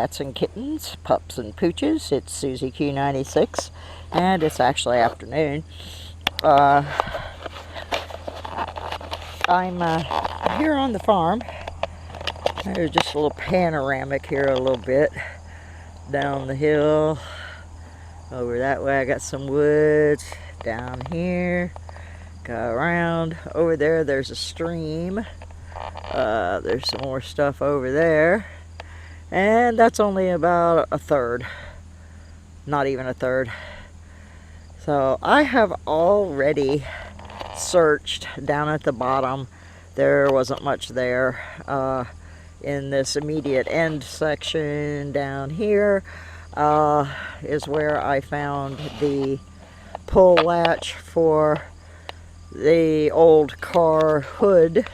cats and kittens, pups and pooches. It's Susie Q96, and it's actually afternoon. I'm here on the farm. There's just a little panoramic here a little bit. Down the hill, over that way I got some woods. Down here, go around. Over there, there's a stream. There's some more stuff over there. And that's only about a third. Not even a third. So I have already searched down at the bottom. There wasn't much there. In this immediate end section down here is where I found the pull latch for the old car hood.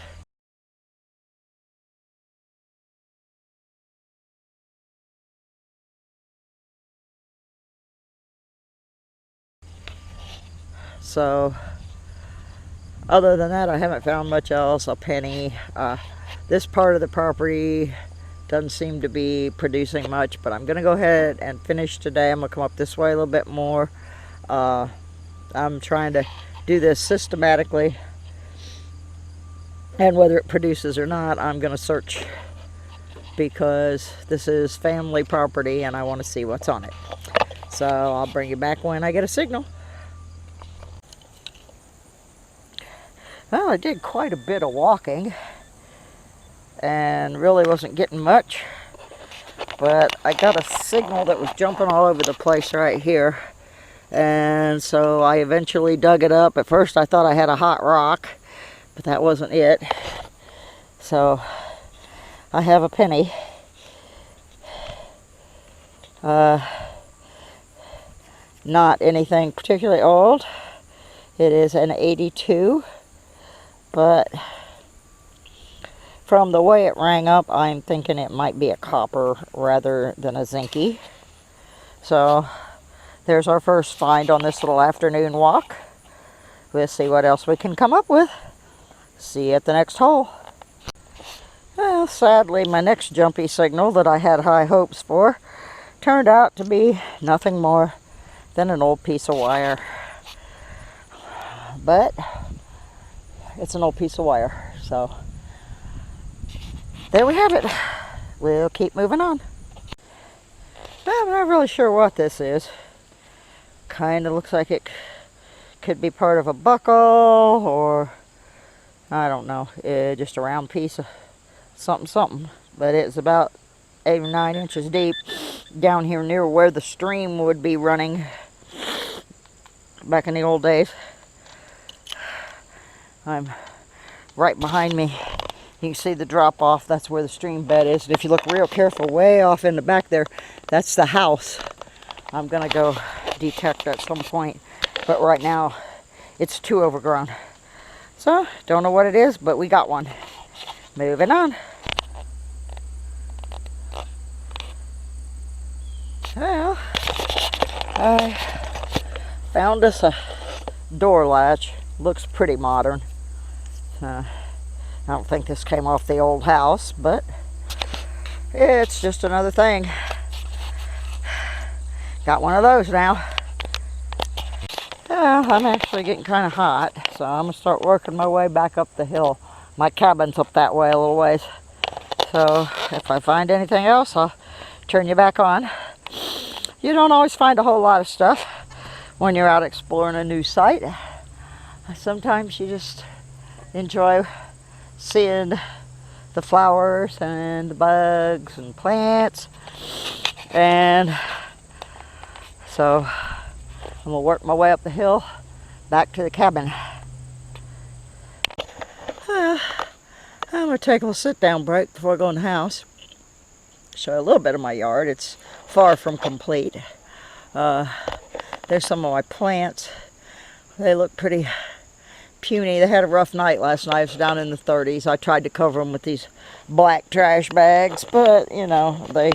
So other than that, I haven't found much else. A penny. This part of the property doesn't seem to be producing much, but I'm going to go ahead and finish today. I'm going to come up this way a little bit more. I'm trying to do this systematically, and whether it produces or not, I'm going to search, because this is family property and I want to see what's on it. So I'll bring you back when I get a signal. Well, I did quite a bit of walking and really wasn't getting much, but I got a signal that was jumping all over the place right here, and so I eventually dug it up. At first I thought I had a hot rock, but that wasn't it. So I have a penny. Not anything particularly old. It is an 82. But from the way it rang up, I'm thinking it might be a copper rather than a zinky. So there's our first find on this little afternoon walk. We'll see what else we can come up with. See you at the next hole. Well, sadly, my next jumpy signal that I had high hopes for turned out to be nothing more than an old piece of wire. But it's an old piece of wire, so there we have it. We'll keep moving on. I'm not really sure what this is. Kind of looks like it could be part of a buckle, or I don't know, just a round piece of something. But it's about 8 or 9 inches deep down here near where the stream would be running back in the old days. I'm right behind me. You can see the drop off. That's where the stream bed is. And if you look real careful, way off in the back there, that's the house. I'm gonna go detect at some point, but right now it's too overgrown. So don't know what it is, but we got one. Moving on. Well, I found us a door latch. Looks pretty modern. I don't think this came off the old house, but it's just another thing. Got one of those now. Well, I'm actually getting kind of hot, so I'm going to start working my way back up the hill. My cabin's up that way a little ways. So if I find anything else, I'll turn you back on. You don't always find a whole lot of stuff when you're out exploring a new site. Sometimes you just enjoy seeing the flowers and the bugs and plants. And so I'm going to work my way up the hill back to the cabin. I'm going to take a little sit down break before I go in the house. Show you a little bit of my yard. It's far from complete. There's some of my plants. They look pretty puny. They had a rough night last night. It was down in the 30s. I tried to cover them with these black trash bags, but you know, they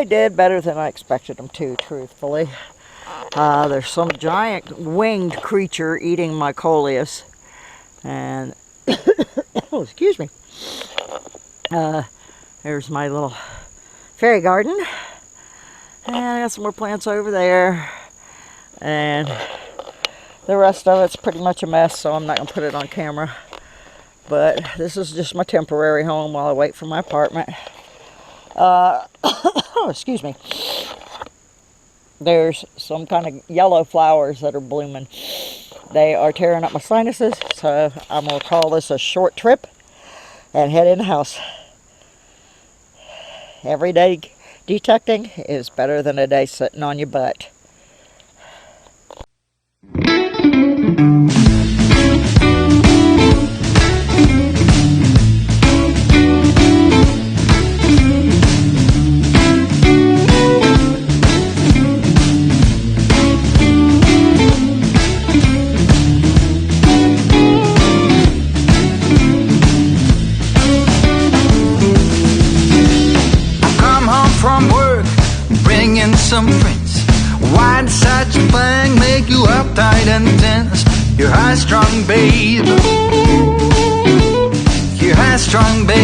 did better than I expected them to, truthfully. There's some giant winged creature eating my coleus, and oh, excuse me. There's my little fairy garden. And I got some more plants over there. And the rest of it's pretty much a mess, so I'm not going to put it on camera. But this is just my temporary home while I wait for my apartment. Excuse me. There's some kind of yellow flowers that are blooming. They are tearing up my sinuses, so I'm going to call this a short trip and head in the house. Every day detecting is better than a day sitting on your butt. Some friends. Why did such a thing make you uptight and tense? You're high-strung, babe. You're high-strung, babe.